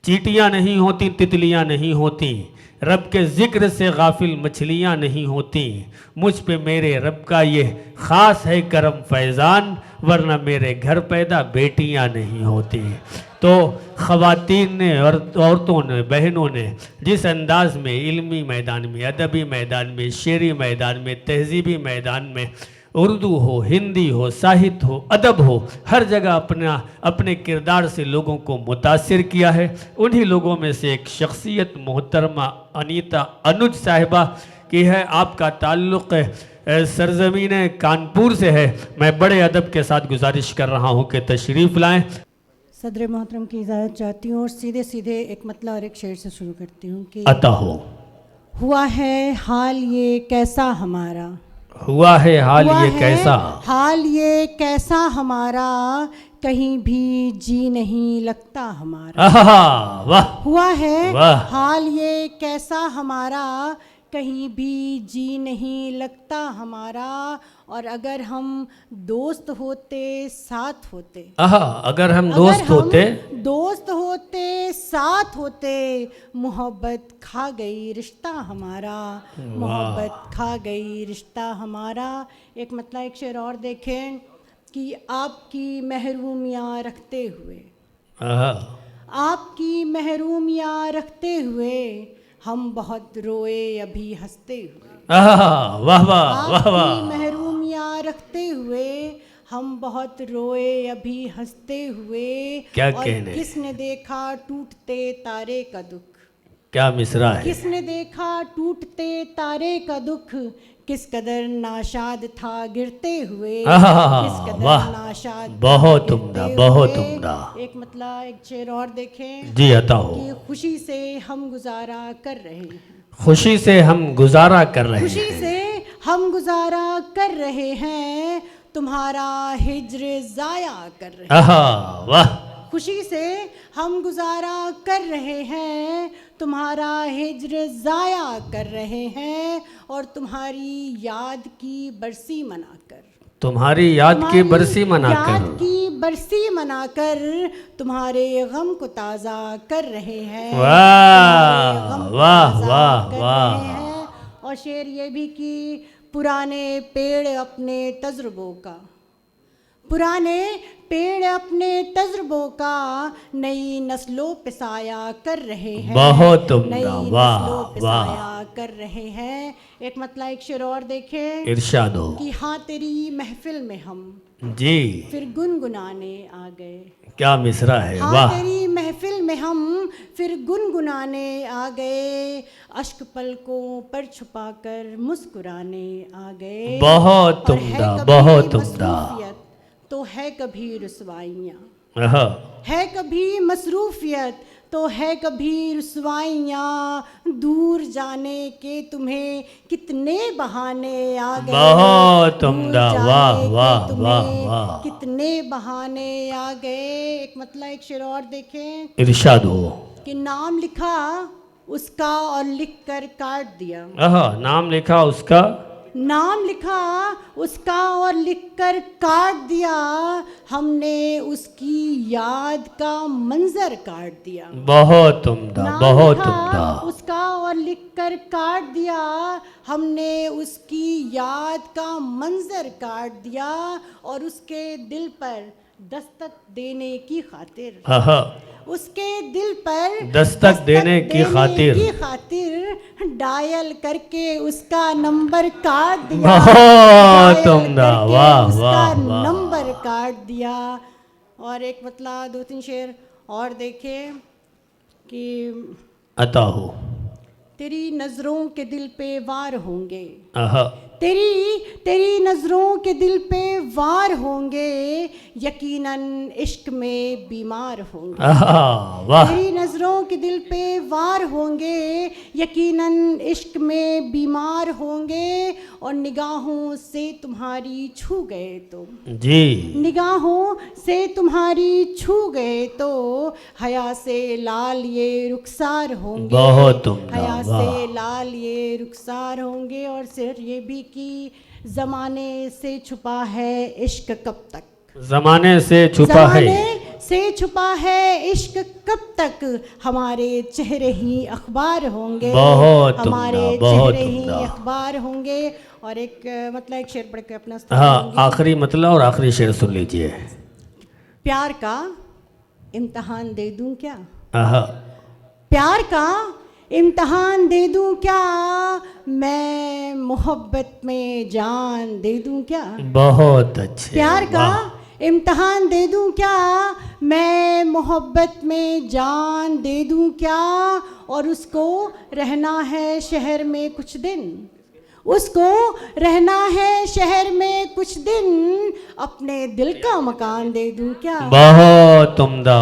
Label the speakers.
Speaker 1: चींटियां नहीं होती, तितलियां नहीं होती, रब के जिक्र से गाफिल मछलियां नहीं होती, मुझ पे मेरे रब का ये ख़ास है करम फैज़ान, वरना मेरे घर पैदा बेटियां नहीं होती। तो ख़वातीन ने और औरतों ने, बहनों ने जिस अंदाज में इल्मी मैदान में, अदबी मैदान में, शेरी मैदान में, तहजीबी मैदान में, उर्दू हो, हिंदी हो, साहित्य हो, अदब हो, हर जगह अपने किरदार से लोगों को मुतासिर किया है, उन्हीं लोगों में से एक शख्सियत मोहतरमा अनीता अनुज साहिबा की है। आपका ताल्लुक़ सरज़मीन कानपुर से है। मैं बड़े अदब के साथ गुजारिश कर रहा हूँ कि तशरीफ़ लाएँ।
Speaker 2: सदर मोहतरम की इजाज़त चाहती हूँ और सीधे सीधे एक मतला और एक शेर से शुरू करती हूँ कि
Speaker 1: अता हो।
Speaker 2: हुआ है हाल ये कैसा हमारा,
Speaker 1: हुआ है हाल
Speaker 2: हुआ
Speaker 1: ये
Speaker 2: है
Speaker 1: कैसा,
Speaker 2: हाल ये कैसा हमारा, कहीं भी जी नहीं लगता हमारा।
Speaker 1: आहा, वाह
Speaker 2: हुआ है
Speaker 1: वाह।
Speaker 2: हाल ये कैसा हमारा, कहीं भी जी नहीं लगता हमारा। और अगर हम दोस्त होते साथ होते,
Speaker 1: आहा, अगर हम
Speaker 2: अगर
Speaker 1: दोस्त
Speaker 2: हम
Speaker 1: होते,
Speaker 2: दोस्त होते साथ होते, मोहब्बत खा गई रिश्ता हमारा, मोहब्बत खा गई रिश्ता हमारा। एक मतलब एक शेर और देखें कि आपकी महरूमियाँ रखते हुए,
Speaker 1: आहा,
Speaker 2: आपकी महरूमियाँ रखते हुए, हम बहुत रोए अभी हंसते हुए।
Speaker 1: आहा, वाह वाह वाह
Speaker 2: आपकी
Speaker 1: वाह।
Speaker 2: महरूमियाँ रखते हुए, हम बहुत रोए अभी हंसते हुए।
Speaker 1: क्या
Speaker 2: और
Speaker 1: कहने।
Speaker 2: किसने देखा टूटते तारे का दुख,
Speaker 1: क्या मिसरा है।
Speaker 2: किसने देखा टूटते तारे का दुख, किस कदर नाशाद था गिरते हुए,
Speaker 1: आहा,
Speaker 2: किस कदर
Speaker 1: वाह,
Speaker 2: नाशाद था
Speaker 1: बहुत
Speaker 2: गिरते
Speaker 1: उम्दा, बहुत
Speaker 2: हुए।
Speaker 1: उम्दा।
Speaker 2: एक मतलब एक शेर और देखें
Speaker 1: जी अता हो।
Speaker 2: कि खुशी से हम गुजारा कर रहे हैं,
Speaker 1: खुशी से हम गुजारा कर रहे
Speaker 2: खुशी
Speaker 1: हैं,
Speaker 2: से हम गुजारा कर रहे हैं, तुम्हारा हिज्र ज़ाया कर रहे हैं।
Speaker 1: आहा, वाह,
Speaker 2: खुशी से हम गुजारा कर रहे हैं, तुम्हारा हिज्र ज़ाया कर रहे हैं, और तुम्हारी याद की बरसी मनाकर,
Speaker 1: तुम्हारी याद की बरसी
Speaker 2: याद
Speaker 1: मनाकर,
Speaker 2: की बरसी मनाकर, तुम्हारे गम को ताज़ा कर रहे हैं,
Speaker 1: वाह,
Speaker 2: तुम्हारे गम को
Speaker 1: वाह,
Speaker 2: ताज़ा
Speaker 1: वाह,
Speaker 2: कर
Speaker 1: वाह।
Speaker 2: रहे हैं। और शेर ये भी कि पुराने पेड़ अपने तजुर्बों का, पुराने पेड़ अपने तजुर्बों का, नई नस्लों पे साया कर रहे हैं,
Speaker 1: बहुत उम्दा,
Speaker 2: नई
Speaker 1: वाह,
Speaker 2: नस्लों पे
Speaker 1: वाह।
Speaker 2: साया कर रहे हैं। एक मतलब एक शेर और देखें
Speaker 1: इरशाद हो।
Speaker 2: कि हाँ तेरी महफिल में हम
Speaker 1: जी,
Speaker 2: फिर गुनगुनाने आ गए,
Speaker 1: क्या मिसरा है,
Speaker 2: हाँ
Speaker 1: वाह।
Speaker 2: तेरी महफिल में हम फिर गुनगुनाने आ गए, अश्क पलकों पर छुपाकर मुस्कुराने आ गए।
Speaker 1: बहुत
Speaker 2: और है
Speaker 1: उम्दा,
Speaker 2: कभी
Speaker 1: बहुत उम्दा।
Speaker 2: मसरूफियत तो है कभी रुसवाइयाँ,
Speaker 1: आहा,
Speaker 2: है कभी मसरूफियत तो है कभी रुसवाइयाँ, दूर जाने के तुम्हें कितने बहाने आ गए,
Speaker 1: बहुत
Speaker 2: दूर
Speaker 1: उम्दा,
Speaker 2: जाने
Speaker 1: वाह
Speaker 2: के
Speaker 1: वाह
Speaker 2: तुम्हें
Speaker 1: वाह वाह।
Speaker 2: कितने बहाने आ गए। एक मतलब एक शेर और देखें
Speaker 1: इरशाद हो।
Speaker 2: कि नाम लिखा उसका और लिख कर काट दिया,
Speaker 1: आहा, नाम लिखा उसका,
Speaker 2: नाम लिखा उसका और लिखकर काट दिया, हमने उसकी याद का मंजर काट दिया।
Speaker 1: बहुत उम्दा,
Speaker 2: नाम
Speaker 1: बहुत
Speaker 2: लिखा
Speaker 1: उम्दा।
Speaker 2: उसका और लिखकर काट दिया, हमने उसकी याद का मंजर काट दिया, और उसके दिल पर दस्तक देने की खातिर,
Speaker 1: आहा,
Speaker 2: उसके दिल पर
Speaker 1: दस्तक देने की
Speaker 2: खातिर डायल करके उसका नंबर काट दिया,
Speaker 1: बहुत
Speaker 2: डायल
Speaker 1: उम्दा,
Speaker 2: करके
Speaker 1: वाह
Speaker 2: उसका
Speaker 1: वाह वाह।
Speaker 2: नंबर काट दिया। और एक मतलब दो तीन शेर और देखें कि
Speaker 1: अता हो।
Speaker 2: तेरी नज़रों के दिल पे वार होंगे,
Speaker 1: आहा,
Speaker 2: तेरी नज़रों के दिल पे वार होंगे, यकीनन इश्क में बीमार होंगे।
Speaker 1: आहा, वाह,
Speaker 2: तेरी नज़रों के दिल पे वार होंगे, यकीनन इश्क में बीमार होंगे, और निगाहों से तुम्हारी छू गए तो,
Speaker 1: जी,
Speaker 2: निगाहों से तुम्हारी छू गए तो, हया से लाल ये रुखसार होंगे,
Speaker 1: बहुत उम्दा,
Speaker 2: हया
Speaker 1: वाह।
Speaker 2: से लाल ये रुखसार होंगे। और सिर्फ ये भी कि ज़माने से छुपा है इश्क कब तक,
Speaker 1: जमाने से छुपा है,
Speaker 2: से छुपा है इश्क कब तक, हमारे चेहरे ही अखबार होंगे,
Speaker 1: बहुत
Speaker 2: हमारे
Speaker 1: उम्दा, बहुत
Speaker 2: चेहरे ही
Speaker 1: उम्दा।
Speaker 2: अखबार होंगे। और एक मतलब एक शेर पढ़ के अपना
Speaker 1: हाँ, आखिरी मतलब और आखिरी शेर सुन लीजिए।
Speaker 2: प्यार का इम्तहान दे दूं क्या,
Speaker 1: आहा,
Speaker 2: प्यार का इम्तहान दे दूं क्या, मैं मोहब्बत में जान दे दूं क्या,
Speaker 1: बहुत अच्छे,
Speaker 2: प्यार का
Speaker 1: वाह।
Speaker 2: इम्तहान दे दूं क्या, मैं मोहब्बत में जान दे दूं क्या, और उसको रहना है शहर में कुछ दिन, उसको रहना है शहर में कुछ दिन, अपने दिल का मकान दे दूं क्या।
Speaker 1: बहुत उम्दा।